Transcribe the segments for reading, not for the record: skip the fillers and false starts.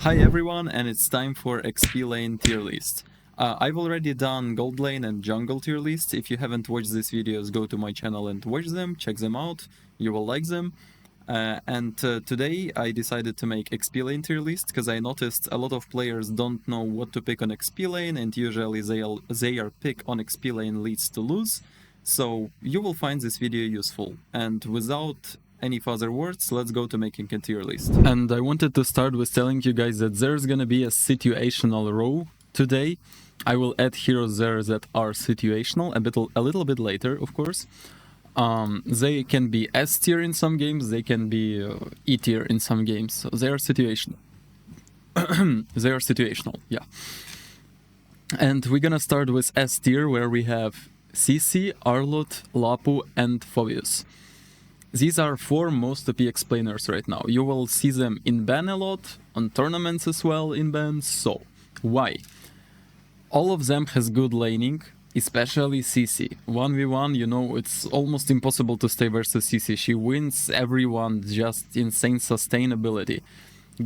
Hi everyone, and it's time for XP lane tier list. I've already done gold lane and jungle tier list. If you haven't watched these videos, go to my channel and watch them, check them out, you will like them. Today I decided to make XP lane tier list because I noticed a lot of players don't know what to pick on XP lane, and usually their pick on XP lane leads to lose. So you will find this video useful, and without any further words, let's go to making a tier list. And I wanted to start with telling you guys that there's gonna be a situational row today. I will add heroes there that are situational a little bit later, of course. They can be S tier in some games, they can be E tier in some games. So they are situational. They are situational, yeah. And we're gonna start with S tier, where we have CC, Arlott, Lapu, and Phoveus. These are four most OP explainers right now. You will see them in ban a lot, on tournaments as well in bans. So, why? All of them has good laning, especially CC. 1v1, you know, it's almost impossible to stay versus CC. She wins everyone, just insane sustainability.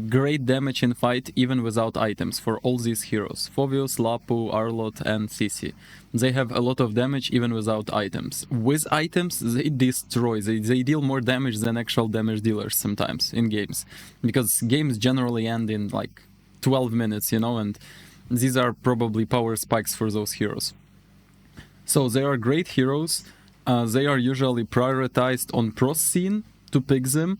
Great damage in fight even without items for all these heroes. Phoveus, Lapu, Arlott, and CC. They have a lot of damage even without items. With items, they destroy. They deal more damage than actual damage dealers sometimes in games. Because games generally end in like 12 minutes, you know, and these are probably power spikes for those heroes. So they are great heroes. They are usually prioritized on pro scene to pick them.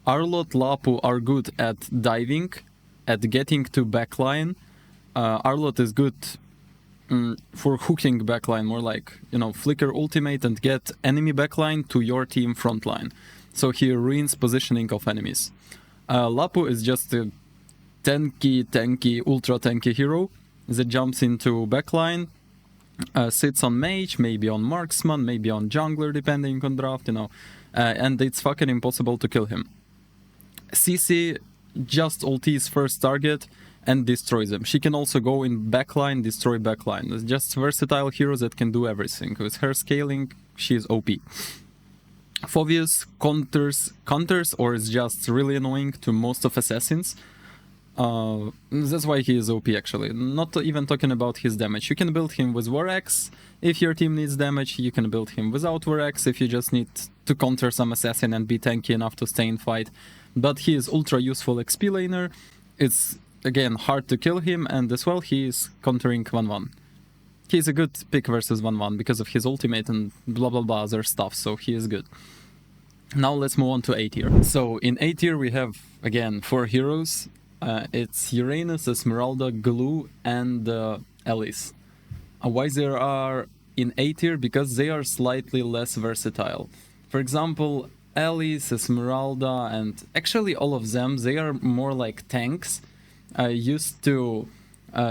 Arlott, Lapu are good at diving, at getting to backline. Arlott is good for hooking backline, more like, you know, flicker ultimate and get enemy backline to your team frontline. So he ruins positioning of enemies. Lapu is just a tanky, ultra tanky hero that jumps into backline, sits on mage, maybe on marksman, maybe on jungler, depending on draft, you know, and it's fucking impossible to kill him. CC just ultis first target and destroys them. She can also go in backline, destroy backline. It's just versatile hero that can do everything. With her scaling, she's OP. Phoveus counters or is just really annoying to most of assassins. That's why he is OP actually. Not even talking about his damage. You can build him with War Axe. If your team needs damage, you can build him without War Axe if you just need to counter some assassin and be tanky enough to stay in fight. But he is ultra useful XP laner. It's again hard to kill him, and as well he is countering 1-1. He's a good pick versus 1-1 because of his ultimate and blah blah blah other stuff, so he is good. Now let's move on to A tier. So in A tier we have again 4 heroes. It's Uranus, Esmeralda, Glue, and Alice. Why they are in A tier? Because they are slightly less versatile. For example, Alice, Esmeralda, and actually all of them, they are more like tanks, used to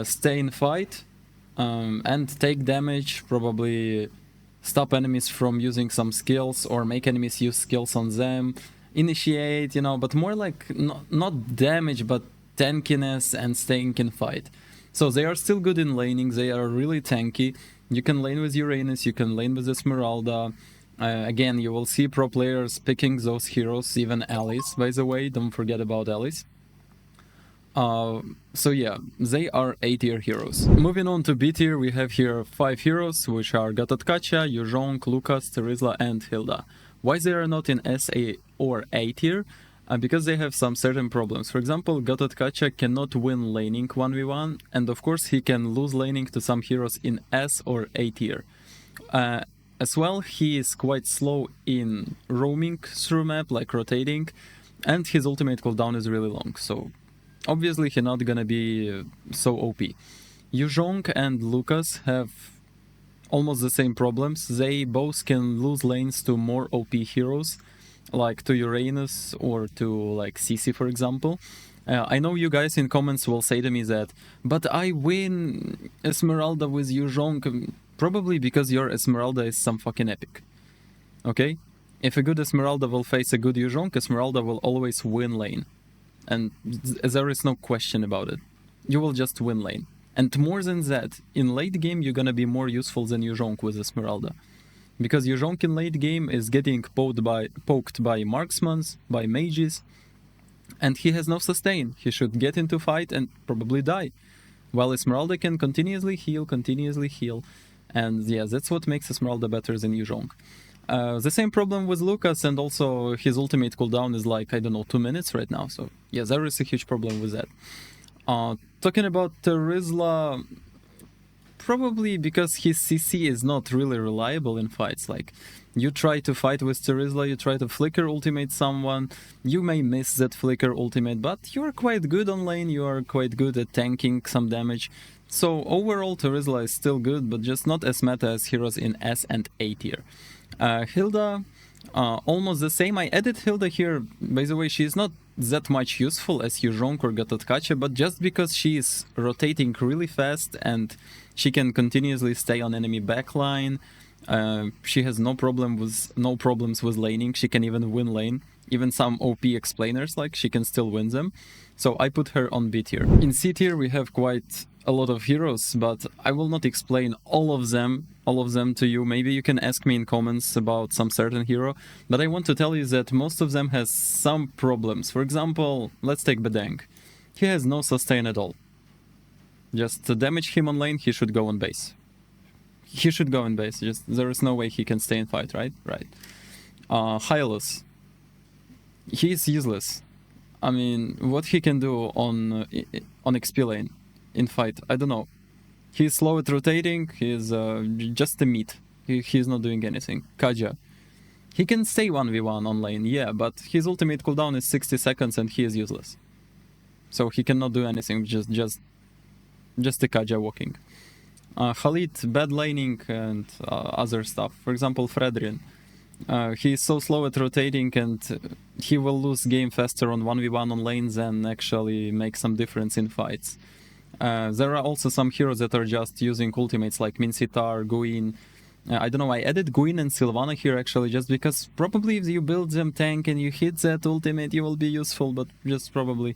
stay in fight and take damage, probably stop enemies from using some skills or make enemies use skills on them, initiate, you know, but more like not damage, but tankiness and staying in fight. So they are still good in laning, they are really tanky. You can lane with Uranus, you can lane with Esmeralda. Again, you will see pro players picking those heroes, even Alice, by the way, don't forget about Alice. So yeah, they are A tier heroes. Moving on to B tier, we have here 5 heroes, which are Gatotkacha, Yuzhong, Lucas, Terizla, and Hilda. Why they are not in SA or A tier? Because they have some certain problems. For example, Gatotkacha cannot win laning 1v1, and of course he can lose laning to some heroes in S or A tier. As well, he is quite slow in roaming through map, like rotating, and his ultimate cooldown is really long, so obviously he's not gonna be so OP. Yuzhong and Lucas have almost the same problems. They both can lose lanes to more OP heroes, like to Uranus or to like CC, for example. I know you guys in comments will say to me that, but I win Esmeralda with Yuzhong. Probably because your Esmeralda is some fucking epic. Okay? If a good Esmeralda will face a good Yuzhong, Esmeralda will always win lane. And there is no question about it. You will just win lane. And more than that, in late game you're gonna be more useful than Yuzhong with Esmeralda. Because Yuzhong in late game is getting poked by marksmans, by mages, And he has no sustain. He should get into fight and probably die. While Esmeralda can continuously heal. And yeah, that's what makes Esmeralda better than Yuzhong. The same problem with Lucas, and also his ultimate cooldown is like, I don't know, 2 minutes right now. So yeah, there is a huge problem with that. Talking about Terizla, probably because his CC is not really reliable in fights. Like, you try to fight with Terizla, you try to flicker ultimate someone, you may miss that flicker ultimate, but you are quite good on lane, you are quite good at tanking some damage. So overall Terizla is still good, but just not as meta as heroes in S and A tier. Hilda, almost the same. I added Hilda here, by the way, she is not that much useful as Yuzhong or Gatotkache, but just because she is rotating really fast and she can continuously stay on enemy backline, she has no problems with laning. She can even win lane. Even some OP explainers, like, she can still win them. So I put her on B tier. In C tier we have quite a lot of heroes, but I will not explain all of them to you. Maybe you can ask me in comments about some certain hero, but I want to tell you that most of them has some problems. For example, let's take Bedang. He has no sustain at all. Just to damage him on lane, he should go on base. Just there is no way he can stay in fight, right? Right. Hylos. He is useless. I mean, what he can do on XP lane in fight, I don't know. He's slow at rotating, he's just a meat. He's not doing anything. Kaja. He can stay 1v1 on lane, yeah, but his ultimate cooldown is 60 seconds and he is useless. So he cannot do anything, just a Kaja walking. Khalid, bad laning and other stuff. For example, Fredrin. He is so slow at rotating and he will lose game faster on 1v1 on lanes than actually make some difference in fights. There are also some heroes that are just using ultimates like Minsitar, Guin. I don't know, I added Guin and Sylvana here actually just because probably if you build them tank and you hit that ultimate you will be useful, but just probably.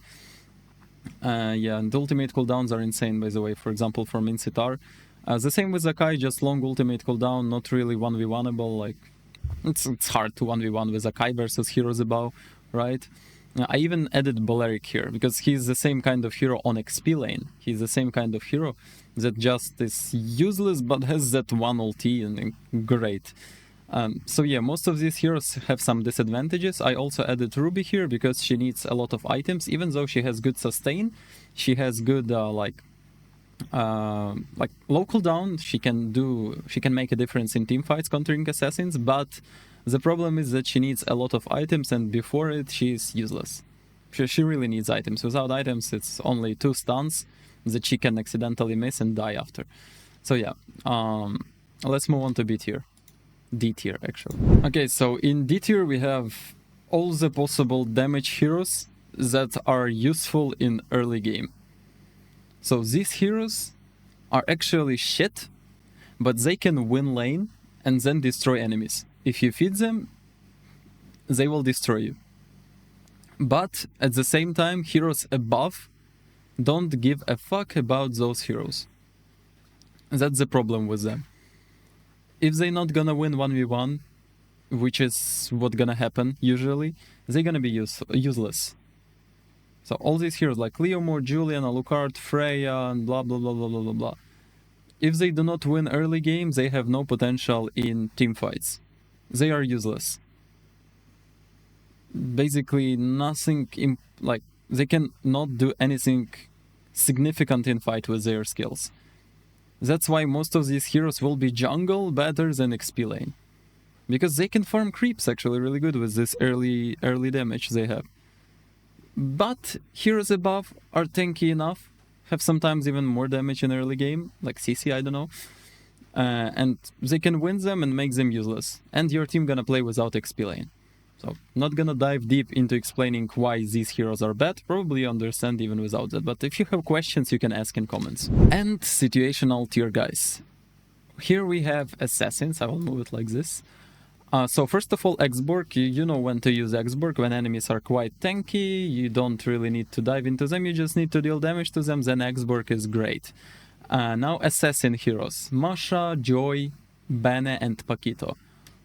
Yeah, and the ultimate cooldowns are insane, by the way, for example for Minsitar. The same with Zakai, just long ultimate cooldown, not really 1v1able, like it's hard to 1v1 with Zakai versus heroes above, right? I even added Balearic here, because he's the same kind of hero on XP lane. He's the same kind of hero that just is useless but has that one ulti and great. So yeah, most of these heroes have some disadvantages. I also added Ruby here because she needs a lot of items, even though she has good sustain. She has good like low cooldown. She can make a difference in team fights countering assassins, but the problem is that she needs a lot of items, and before it she is useless. She really needs items. Without items it's only 2 stuns that she can accidentally miss and die after. So yeah, let's move on to B tier. D tier actually. Okay, so in D tier we have all the possible damage heroes that are useful in early game. So these heroes are actually shit, but they can win lane and then destroy enemies. If you feed them, they will destroy you. But at the same time, heroes above don't give a fuck about those heroes. That's the problem with them. If they're not gonna win 1v1, which is what's gonna happen usually, they're gonna be useless. So all these heroes like Leomord, Julian, Alucard, Freya, and blah blah blah blah blah blah blah. If they do not win early game, they have no potential in team fights. They are useless. Basically nothing, like, they can not do anything significant in fight with their skills. That's why most of these heroes will be jungle better than XP lane. Because they can farm creeps actually really good with this early damage they have. But heroes above are tanky enough, have sometimes even more damage in early game, like CC, I don't know. And they can win them and make them useless. And your team gonna play without XP lane. So, not gonna dive deep into explaining why these heroes are bad, probably you understand even without that, but if you have questions you can ask in comments. And situational tier guys. Here we have assassins, I will move it like this. So first of all, Xborg, you know when to use Xborg. When enemies are quite tanky, you don't really need to dive into them, you just need to deal damage to them, then Xborg is great. Now assassin heroes, Masha, Joy, Bane and Paquito.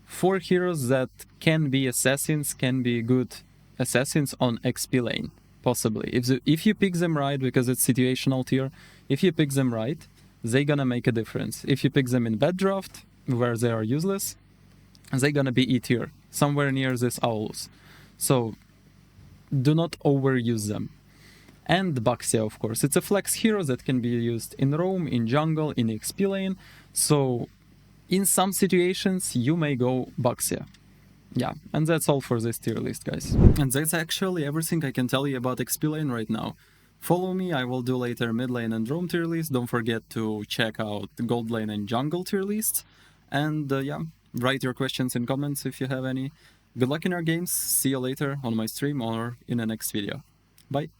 4 heroes that can be assassins, can be good assassins on XP lane. possibly. If you pick them right, because it's situational tier, if you pick them right, they're gonna make a difference. If you pick them in bad draft, where they are useless, they're gonna be E tier, somewhere near this owls. So do not overuse them. And Baxia, of course. It's a flex hero that can be used in roam, in jungle, in XP lane. So in some situations, you may go Baxia. Yeah, and that's all for this tier list, guys. And that's actually everything I can tell you about XP lane right now. Follow me, I will do later mid lane and roam tier list. Don't forget to check out the gold lane and jungle tier lists. And yeah, write your questions in comments if you have any. Good luck in your games, see you later on my stream or in the next video. Bye!